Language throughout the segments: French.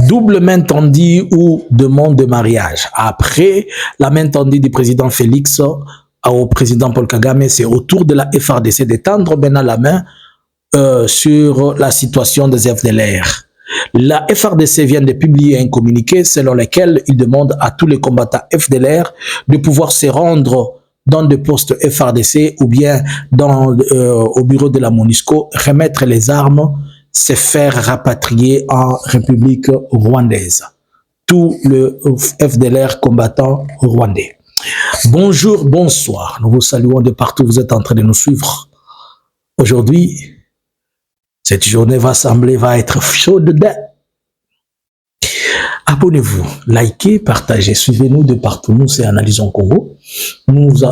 double main tendue ou demande de mariage. Après la main tendue du président Félix au président Paul Kagame, c'est au tour de la FRDC d'étendre maintenant la main sur la situation des FDLR. La FRDC vient de publier un communiqué selon lequel il demande à tous les combattants FDLR de pouvoir se rendre dans des postes FRDC ou bien au bureau de la MONUSCO, remettre les armes, se faire rapatrier en République rwandaise. Tous les FDLR combattants rwandais. Bonjour, bonsoir. Nous vous saluons de partout où vous êtes en train de nous suivre. Aujourd'hui, cette journée va être chaude. Abonnez-vous, likez, partagez, suivez-nous de partout. Nous, c'est Analysons Congo. Nous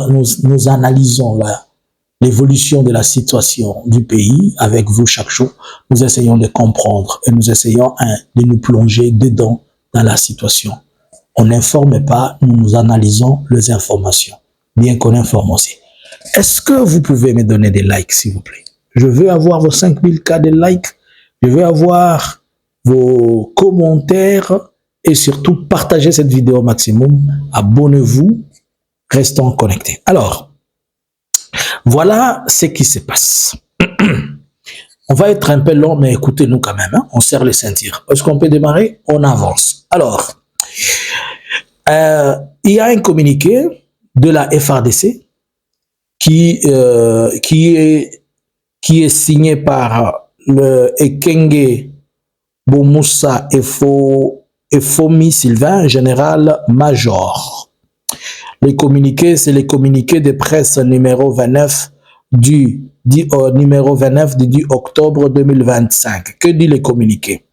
analysons l'évolution de la situation du pays avec vous chaque jour. Nous essayons de comprendre et nous essayons de nous plonger dedans dans la situation. On n'informe pas, nous analysons les informations, bien qu'on informe aussi. Est-ce que vous pouvez me donner des likes, s'il vous plaît? Je veux avoir vos 5000 cas de likes, je veux avoir vos commentaires et surtout partagez cette vidéo au maximum. Abonnez-vous, restons connectés. Alors, voilà ce qui se passe. On va être un peu long, mais écoutez-nous quand même, hein? On serre les ceintures. Est-ce qu'on peut démarrer? On avance. Alors, il y a un communiqué de la FRDC qui est signé par le Ekenge Bomoussa Efomi Sylvain, général-major. Le communiqué, c'est le communiqué de presse numéro 29 du 10 octobre 2025. Que dit le communiqué?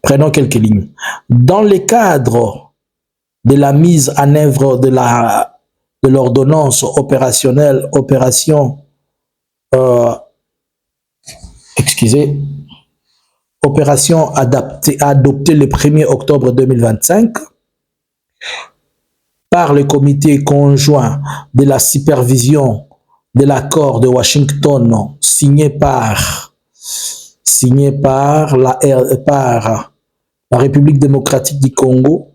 Prenons quelques lignes. Dans le cadre de la mise en œuvre de l'ordonnance opérationnelle, opération adoptée le 1er octobre 2025 par le comité conjoint de la supervision de l'accord de Washington signé par la République démocratique du Congo,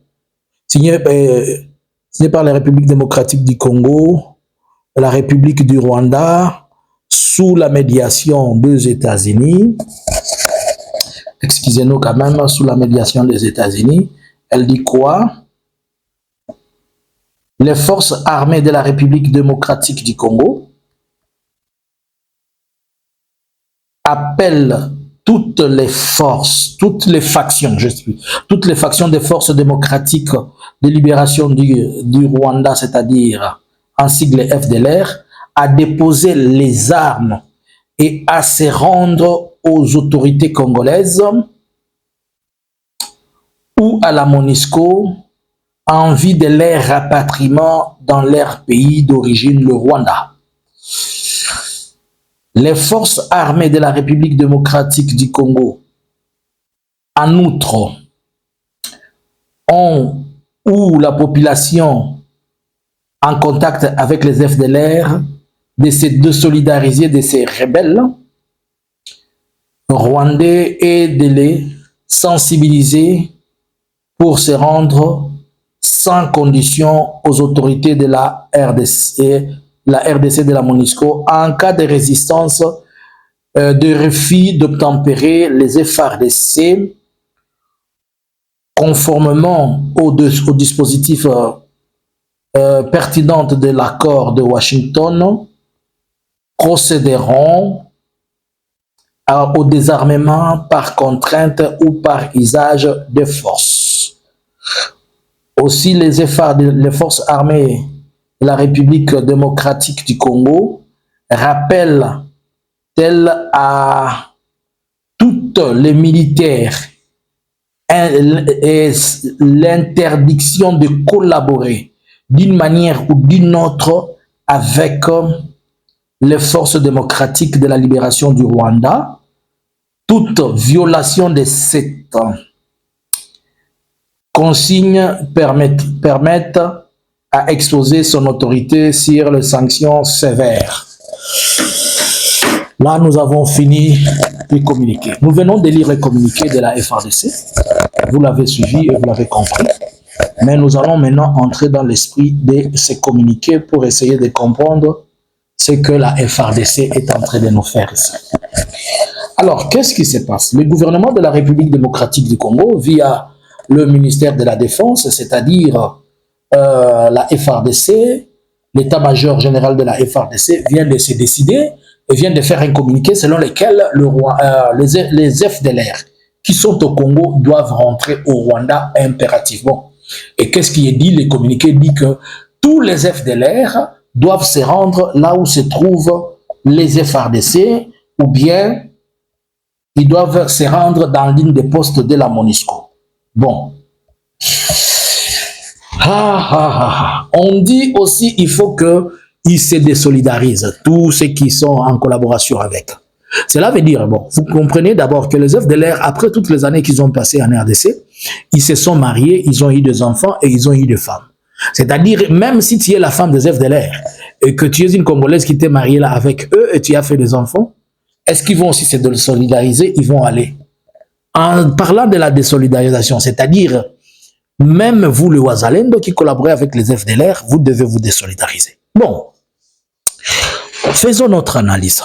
signé par la République démocratique du Congo, la République du Rwanda, sous la médiation des États-Unis. Excusez-nous quand même, sous la médiation des États-Unis. Elle dit quoi? Les forces armées de la République démocratique du Congo appellent toutes les forces, toutes les factions des forces démocratiques de libération du Rwanda, c'est-à-dire en sigle FDLR, à déposer les armes et à se rendre aux autorités congolaises ou à la MONUSCO en vue de leur rapatriement dans leur pays d'origine, le Rwanda. Les forces armées de la République démocratique du Congo, en outre, ou la population en contact avec les FDLR, de solidariser de ces rebelles rwandais et de les sensibiliser pour se rendre sans condition aux autorités de la RDC de la MONUSCO en cas de résistance, de refus d'obtempérer les FRDC conformément au dispositif pertinent de l'accord de Washington, procéderont au désarmement par contrainte ou par usage de force. Aussi, les forces armées de la République démocratique du Congo rappellent, telles à toutes les militaires, l'interdiction de collaborer d'une manière ou d'une autre avec les forces démocratiques de la libération du Rwanda. Toute violation de cette consigne permettent à exposer son autorité sur les sanctions sévères. Là, nous avons fini les communiqués. Nous venons de lire les communiqués de la FARDC. Vous l'avez suivi et vous l'avez compris. Mais nous allons maintenant entrer dans l'esprit de ces communiqués pour essayer de comprendre ce que la FARDC est en train de nous faire ici. Alors, qu'est-ce qui se passe? Le gouvernement de la République démocratique du Congo, via le ministère de la Défense, c'est-à-dire la FARDC, l'état-major général de la FARDC vient de se décider et vient de faire un communiqué selon lequel les FDLR qui sont au Congo doivent rentrer au Rwanda impérativement. Et qu'est-ce qui est dit? Le communiqué dit que tous les FDLR doivent se rendre là où se trouvent les FARDC, ou bien ils doivent se rendre dans la ligne de poste de la MONUSCO. Bon. On dit aussi il faut qu'ils se désolidarisent, tous ceux qui sont en collaboration avec. Cela veut dire, bon, vous comprenez d'abord que les FDLR, après toutes les années qu'ils ont passées en RDC, ils se sont mariés, ils ont eu des enfants et ils ont eu des femmes. C'est-à-dire, même si tu es la femme des FDLR et que tu es une Congolaise qui t'est mariée là avec eux et tu as fait des enfants, est-ce qu'ils vont aussi se désolidariser? Ils vont aller. En parlant de la désolidarisation, c'est-à-dire, même vous, le Wazalendo, qui collaborez avec les FDLR, vous devez vous désolidariser. Bon, faisons notre analyse.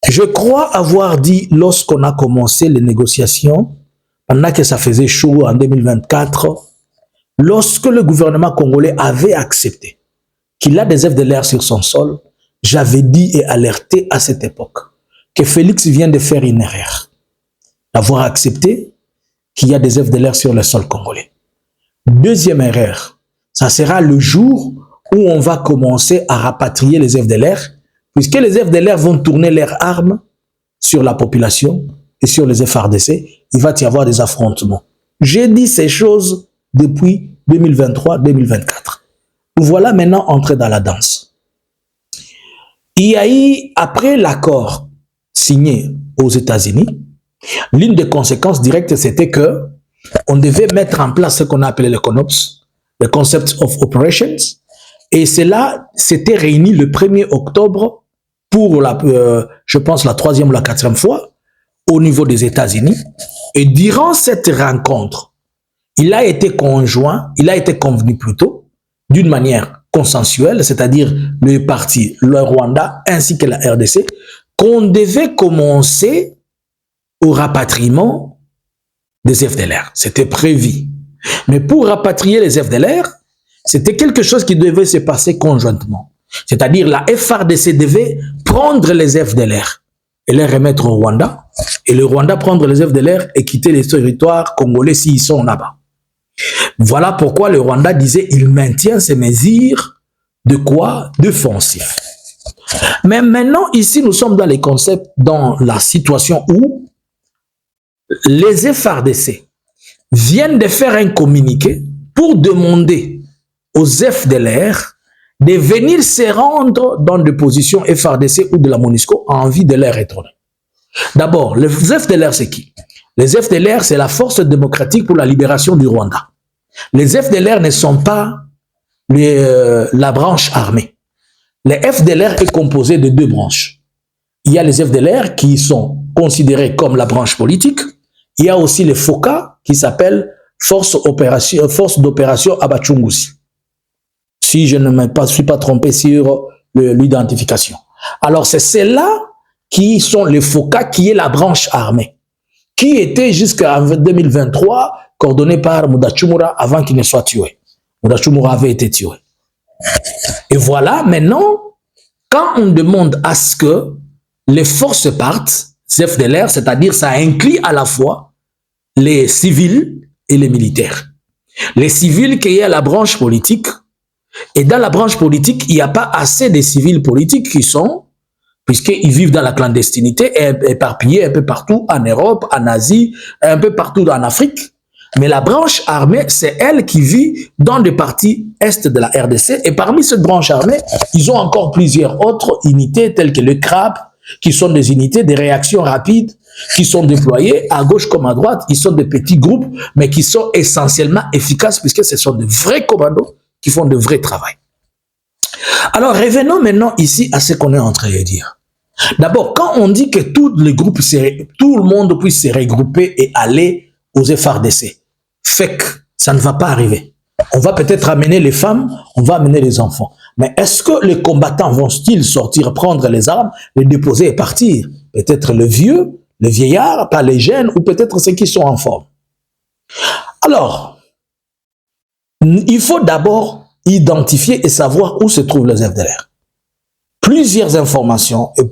Je crois avoir dit, lorsqu'on a commencé les négociations, pendant que ça faisait chaud en 2024, lorsque le gouvernement congolais avait accepté qu'il a des FDLR sur son sol, j'avais dit et alerté à cette époque que Félix vient de faire une erreur, d'avoir accepté qu'il y a des FDLR sur le sol congolais. Deuxième erreur, ça sera le jour où on va commencer à rapatrier les FDLR, puisque les FDLR vont tourner leurs armes sur la population et sur les FARDC, il va y avoir des affrontements. J'ai dit ces choses depuis 2023-2024. Nous voilà maintenant entrés dans la danse. Il y a eu, après l'accord signé aux États-Unis, l'une des conséquences directes, c'était que on devait mettre en place ce qu'on a appelé le CONOPS, le Concept of Operations, et cela s'était réuni le 1er octobre pour, je pense, la 3e ou la 4e fois au niveau des États-Unis. Et durant cette rencontre, il a été convenu plutôt, d'une manière consensuelle, c'est-à-dire le parti, le Rwanda ainsi que la RDC, qu'on devait commencer au rapatriement des FDLR. C'était prévu. Mais pour rapatrier les FDLR, c'était quelque chose qui devait se passer conjointement. C'est-à-dire la FARDC devait prendre les FDLR et les remettre au Rwanda, et le Rwanda prendre les FDLR et quitter les territoires congolais s'ils sont là-bas. Voilà pourquoi le Rwanda disait il maintient ses mesures de quoi? Défensif. Mais maintenant, ici, nous sommes dans les concepts, dans la situation où les FARDC viennent de faire un communiqué pour demander aux FDLR de venir se rendre dans des positions FARDC ou de la MONUSCO en vue de les retourner. D'abord, les FDLR, c'est qui? Les FDLR, c'est la Force démocratique pour la libération du Rwanda. Les FDLR ne sont pas la branche armée. Les FDLR est composé de deux branches. Il y a les FDLR qui sont considérés comme la branche politique. Il y a aussi les FOCA qui s'appellent Force d'opération Abachungusi. Si je ne me suis pas trompé sur l'identification. Alors c'est ceux-là qui sont les FOCA, qui est la branche armée, qui était jusqu'en 2023 coordonnée par Mudachumura avant qu'il ne soit tué. Mudachumura avait été tué. Et voilà, maintenant, quand on demande à ce que les forces partent, FDLR, c'est-à-dire ça inclut à la fois les civils et les militaires. Les civils qui est la branche politique, et dans la branche politique, il n'y a pas assez de civils politiques qui sont, puisqu'ils vivent dans la clandestinité, éparpillés un peu partout en Europe, en Asie, un peu partout en Afrique. Mais la branche armée, c'est elle qui vit dans les parties est de la RDC. Et parmi cette branche armée, ils ont encore plusieurs autres unités, telles que le CRAP, qui sont des unités de réaction rapide, qui sont déployées à gauche comme à droite. Ils sont des petits groupes, mais qui sont essentiellement efficaces, puisque ce sont de vrais commandos qui font de vrai travail. Alors, revenons maintenant ici à ce qu'on est en train de dire. D'abord, quand on dit que tout le monde puisse se regrouper et aller aux FRDC, fait que ça ne va pas arriver. On va peut-être amener les femmes, on va amener les enfants. Mais est-ce que les combattants vont-ils sortir, prendre les armes, les déposer et partir? Peut-être le vieux, le vieillard, pas les jeunes, ou peut-être ceux qui sont en forme. Alors, il faut d'abord identifier et savoir où se trouvent les FDLR. Plusieurs informations et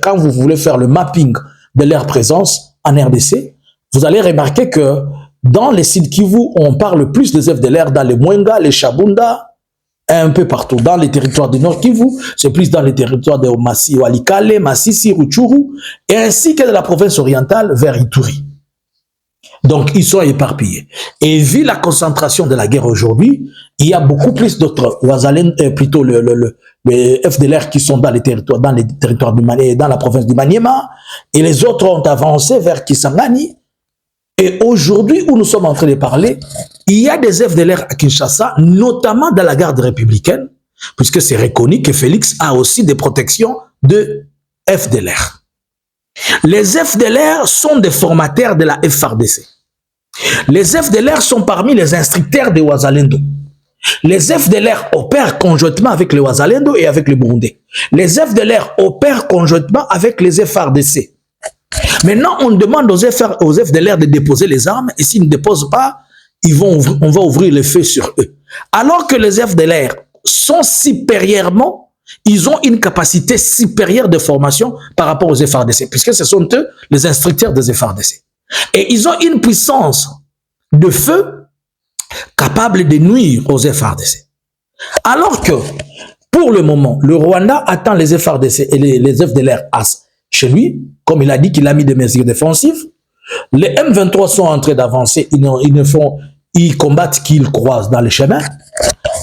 quand vous voulez faire le mapping de leur présence en RDC, vous allez remarquer que dans les Sud Kivu, on parle plus des FDLR dans les Mwenga, les Chabunda, un peu partout. Dans les territoires du Nord Kivu, c'est plus dans les territoires de Walikale, Massissi, Rutshuru, et ainsi que de la province orientale vers Ituri. Donc, ils sont éparpillés. Et vu la concentration de la guerre aujourd'hui, il y a beaucoup plus d'autres plutôt les FDLR qui sont dans les territoires du Maniema, dans la province du Maniema, et les autres ont avancé vers Kisangani. Et aujourd'hui, où nous sommes en train de parler, il y a des FDLR à Kinshasa, notamment dans la garde républicaine, puisque c'est reconnu que Félix a aussi des protections de FDLR. Les FDLR sont des formateurs de la FARDC. Les FDLR sont parmi les instructeurs de Wazalendo. Les FDLR opèrent conjointement avec les Wazalendo et avec les Burundais. Les FDLR opèrent conjointement avec les FARDC. Maintenant, on demande aux FDLR de déposer les armes et s'ils ne déposent pas, on va ouvrir le feu sur eux. Alors que les FDLR sont supérieurement, ils ont une capacité supérieure de formation par rapport aux FARDC, puisque ce sont eux les instructeurs des FARDC. Et ils ont une puissance de feu capable de nuire aux FARDC. Alors que, pour le moment, le Rwanda attend les FARDC et les FDLR chez lui, comme il a dit qu'il a mis des mesures défensives. Les M23 sont en train d'avancer, ils combattent qu'ils croisent dans les chemins.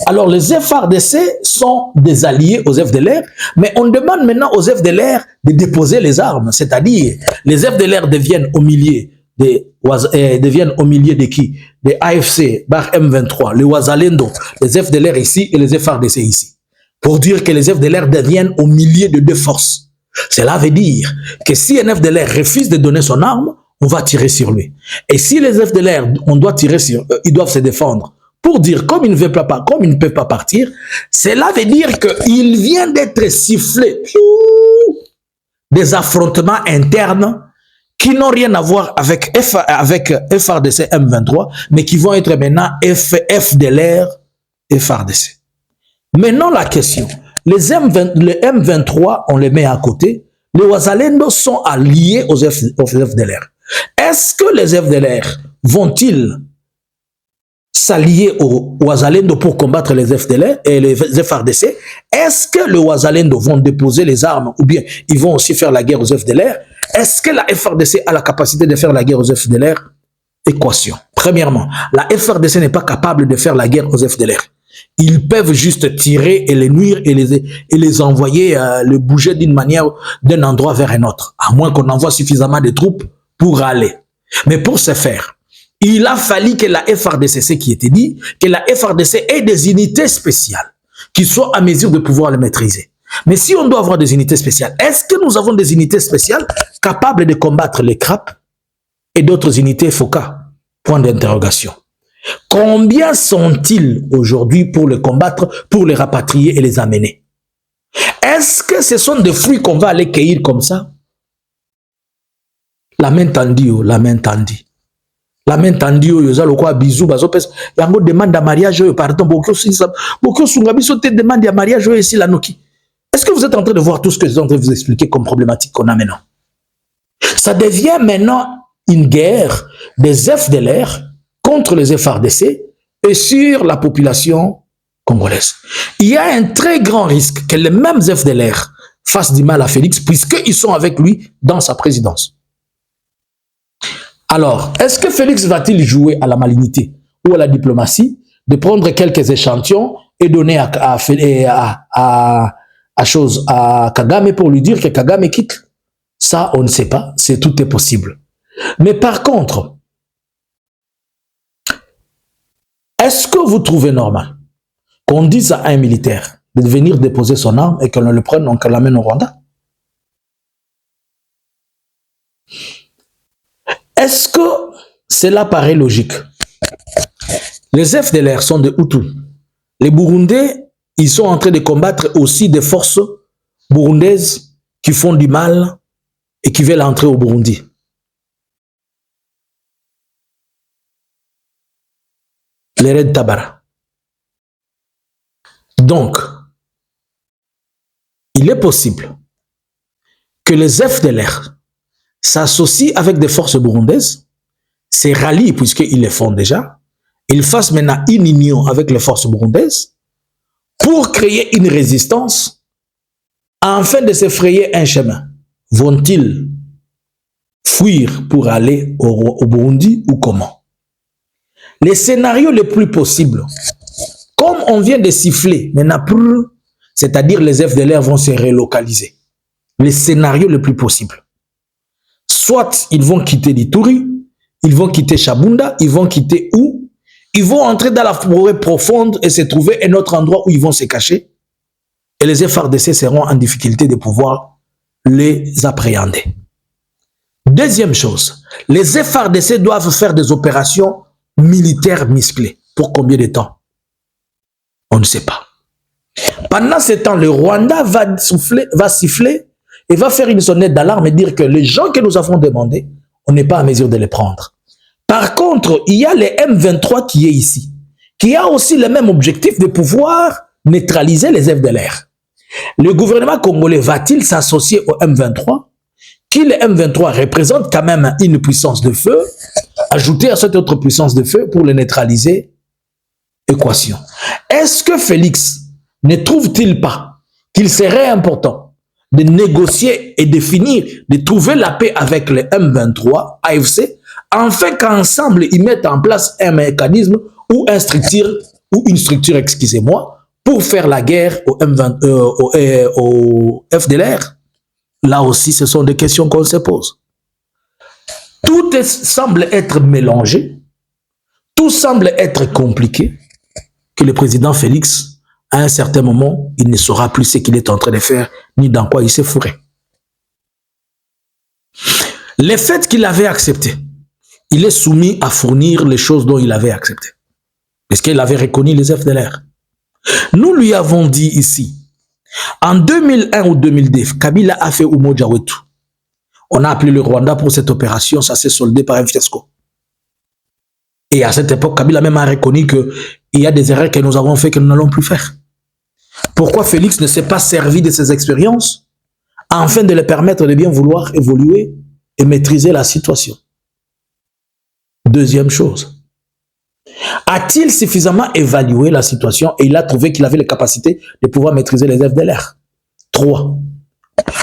Alors les FARDC sont des alliés aux FDLR, mais on demande maintenant aux FDLR de déposer les armes, c'est-à-dire les FDLR deviennent au milieu de qui? Des AFC, bar M23, les Wazalendo, les FDLR ici et les FARDC ici. Pour dire que les FDLR deviennent au milieu de deux forces. Cela veut dire que si un FDLR refuse de donner son arme, on va tirer sur lui. Et si les FDLR, on doit tirer sur eux, ils doivent se défendre. Pour dire, comme ils ne peuvent pas partir, cela veut dire qu'il vient d'être sifflé des affrontements internes qui n'ont rien à voir avec FARDC M23, mais qui vont être maintenant FDLR et FARDC. Maintenant, la question, les M23, on les met à côté, les Wazalendo sont alliés aux FDLR. Est-ce que les FDLR vont-ils s'allier aux Wazalendo pour combattre les FDLR et les FARDC? Est-ce que les Wazalendo vont déposer les armes ou bien ils vont aussi faire la guerre aux FDLR? Est-ce que la FARDC a la capacité de faire la guerre aux FDLR? Équation. Premièrement, la FARDC n'est pas capable de faire la guerre aux FDLR. Ils peuvent juste tirer et les nuire et les envoyer, les bouger d'une manière, d'un endroit vers un autre, à moins qu'on envoie suffisamment de troupes pour aller. Mais pour ce faire, il a fallu que la FARDC, ce qui était dit, que la FARDC ait des unités spéciales qui soient à mesure de pouvoir les maîtriser. Mais si on doit avoir des unités spéciales, est-ce que nous avons des unités spéciales capables de combattre les CRAP et d'autres unités FOCA? Point d'interrogation. Combien sont-ils aujourd'hui pour les combattre, pour les rapatrier et les amener? Est-ce que ce sont des fruits qu'on va aller cueillir comme ça? La main tendue, la main tendue. La main tendue, yo quoi bisou bazo pes yango demande à mariage pardon beaucoup sungabiso te demande à mariage ici la noki. Est-ce que vous êtes en train de voir tout ce que je suis en train de vous expliquer comme problématique qu'on a maintenant? Ça devient maintenant une guerre des FDLR contre les FARDC et sur la population congolaise. Il y a un très grand risque que les mêmes FDLR fassent du mal à Félix puisqu'ils sont avec lui dans sa présidence. Alors, est-ce que Félix va-t-il jouer à la malignité ou à la diplomatie de prendre quelques échantillons et donner à Kagame pour lui dire que Kagame quitte? Ça, on ne sait pas. Tout est possible. Mais par contre, est-ce que vous trouvez normal qu'on dise à un militaire de venir déposer son arme et qu'on le prenne, qu'on l'amène au Rwanda? Est-ce que cela paraît logique? Les FDLR sont des Hutus. Les Burundais, ils sont en train de combattre aussi des forces burundaises qui font du mal et qui veulent entrer au Burundi. Les Red Tabara. Donc, il est possible que les FDLR s'associent avec des forces burundaises, se rallient puisqu'ils les font déjà, ils fassent maintenant une union avec les forces burundaises pour créer une résistance afin de se frayer un chemin. Vont-ils fuir pour aller au Burundi ou comment? Les scénarios les plus possibles, comme on vient de siffler, maintenant, c'est-à-dire les FDLR vont se relocaliser. Les scénarios les plus possibles. Soit ils vont quitter l'Ituri, ils vont quitter Chabunda, ils vont quitter où? Ils vont entrer dans la forêt profonde et se trouver un autre endroit où ils vont se cacher. Et les FARDC seront en difficulté de pouvoir les appréhender. Deuxième chose, les FARDC doivent faire des opérations militaires musclées. Pour combien de temps? On ne sait pas. Pendant ce temps, le Rwanda va siffler et va faire une sonnette d'alarme et dire que les gens que nous avons demandés, on n'est pas en mesure de les prendre. Par contre, il y a les M23 qui est ici, qui a aussi le même objectif de pouvoir neutraliser les FDLR. Le gouvernement congolais va-t-il s'associer au M23, qui le M23 représente quand même une puissance de feu, ajouter à cette autre puissance de feu pour les neutraliser? Équation. Est-ce que Félix ne trouve-t-il pas qu'il serait important de négocier et de finir, de trouver la paix avec les M23, AFC, afin qu'ensemble, ils mettent en place un mécanisme ou une structure, excusez-moi, pour faire la guerre au FDLR? Là aussi, ce sont des questions qu'on se pose. Tout semble être mélangé, tout semble être compliqué, que le président Félix, à un certain moment, il ne saura plus ce qu'il est en train de faire, ni dans quoi il s'est fourré. Le fait qu'il avait accepté, il est soumis à fournir les choses dont il avait accepté. Parce qu'il avait reconnu les FDLR. Nous lui avons dit ici, en 2001 ou 2002, Kabila a fait Umoja Wetu. On a appelé le Rwanda pour cette opération, ça s'est soldé par un fiasco. Et à cette époque, Kabila même a reconnu qu'il y a des erreurs que nous avons fait que nous n'allons plus faire. Pourquoi Félix ne s'est pas servi de ses expériences afin de lui permettre de bien vouloir évoluer et maîtriser la situation? Deuxième chose, a-t-il suffisamment évalué la situation et il a trouvé qu'il avait les capacités de pouvoir maîtriser les FDLR? 3.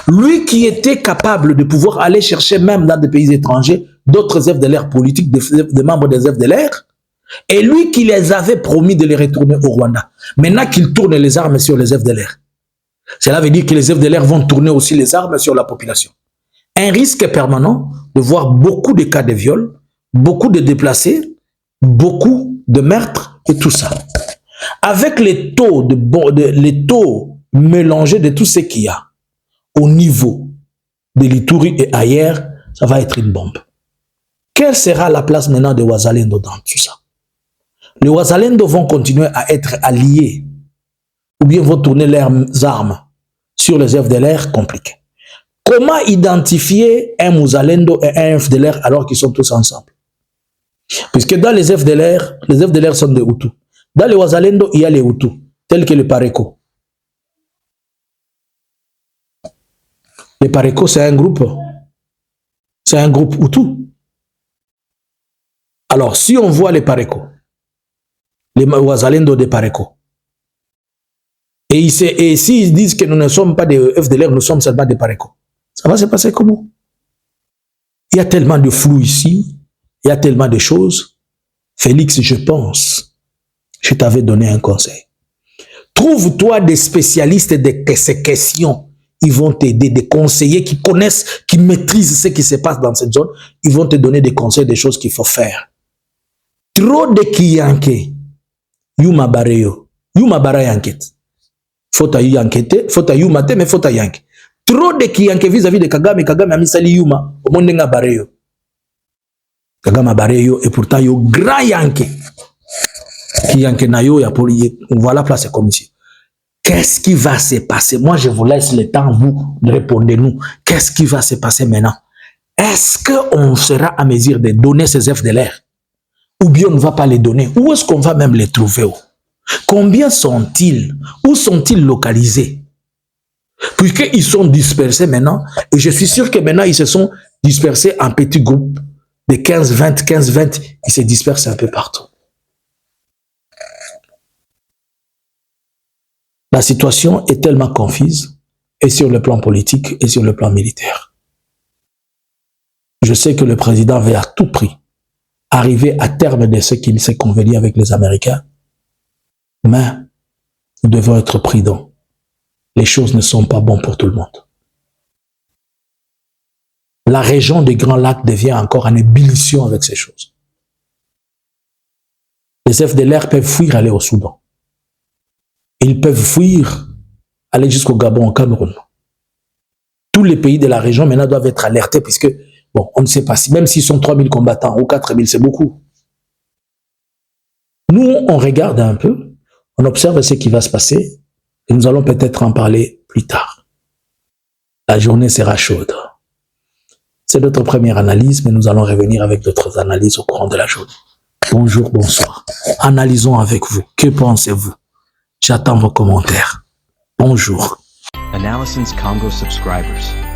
Lui qui était capable de pouvoir aller chercher même dans des pays étrangers d'autres FDLR politiques, des membres des FDLR, et lui qui les avait promis de les retourner au Rwanda. Maintenant qu'il tourne les armes sur les FDLR, cela veut dire que les FDLR vont tourner aussi les armes sur la population. Un risque permanent de voir beaucoup de cas de viol, beaucoup de déplacés, beaucoup de meurtres et tout ça. Avec les taux, les taux mélangés de tout ce qu'il y a au niveau de l'Ituri et ailleurs, ça va être une bombe. Quelle sera la place maintenant de Wazalendo dans tout ça? Les Wazalendo vont continuer à être alliés ou bien vont tourner leurs armes sur les FDLR? Compliqué. Comment identifier un Wazalendo et un FDLR alors qu'ils sont tous ensemble? Puisque dans les FDLR sont des Hutus. Dans les Wazalendo, il y a les Hutus, tels que les Pareko. Les Pareko, c'est un groupe Hutu. Alors, si on voit les Pareko, les Wazalendo des Pareko, et s'ils disent que nous ne sommes pas des FDLR, nous sommes seulement des Pareko, ça va se passer comment? Il y a tellement de flou ici, il y a tellement de choses. Félix, je pense, je t'avais donné un conseil. Trouve-toi des spécialistes de ces questions. Ils vont t'aider, des conseillers qui connaissent, qui maîtrisent ce qui se passe dans cette zone. Ils vont te donner des conseils, des choses qu'il faut faire. Trop de Kiyanke, Yuma Bareyo, Yuma Barayanket. Faut à Yankete, faut à Yuma, mais faut à Yank. Trop de qui Yank vis-à-vis de Kagame, Kagame a mis sali Yuma, au monde n'a bareyo. Kagame a bareyo, et pourtant, yo grand Yank. Qui Yank na yo, ya pour y, voilà, place comme ici. Qu'est-ce qui va se passer? Moi, je vous laisse le temps, vous, de répondre-nous. Qu'est-ce qui va se passer maintenant? Est-ce qu'on sera à mesure de donner ces FDLR? Ou bien on ne va pas les donner? Où est-ce qu'on va même les trouver? Combien sont-ils? Où sont-ils localisés? Puisqu'ils sont dispersés maintenant, et je suis sûr que maintenant ils se sont dispersés en petits groupes de 15-20, ils se dispersent un peu partout. La situation est tellement confuse, et sur le plan politique et sur le plan militaire. Je sais que le président veut à tout prix arriver à terme de ce qu'il s'est convenu avec les Américains, mais nous devons être prudents. Les choses ne sont pas bonnes pour tout le monde. La région des Grands Lacs devient encore en ébullition avec ces choses. Les FDLR peuvent fuir, aller au Soudan. Ils peuvent fuir, aller jusqu'au Gabon, au Cameroun. Tous les pays de la région maintenant doivent être alertés puisque, bon, on ne sait pas si, même s'ils sont 3000 combattants ou 4000, c'est beaucoup. Nous, on regarde un peu, on observe ce qui va se passer et nous allons peut-être en parler plus tard. La journée sera chaude. C'est notre première analyse, mais nous allons revenir avec d'autres analyses au courant de la journée. Bonjour, bonsoir. Analysons avec vous. Que pensez-vous? J'attends vos commentaires. Bonjour. Analysons Congo subscribers.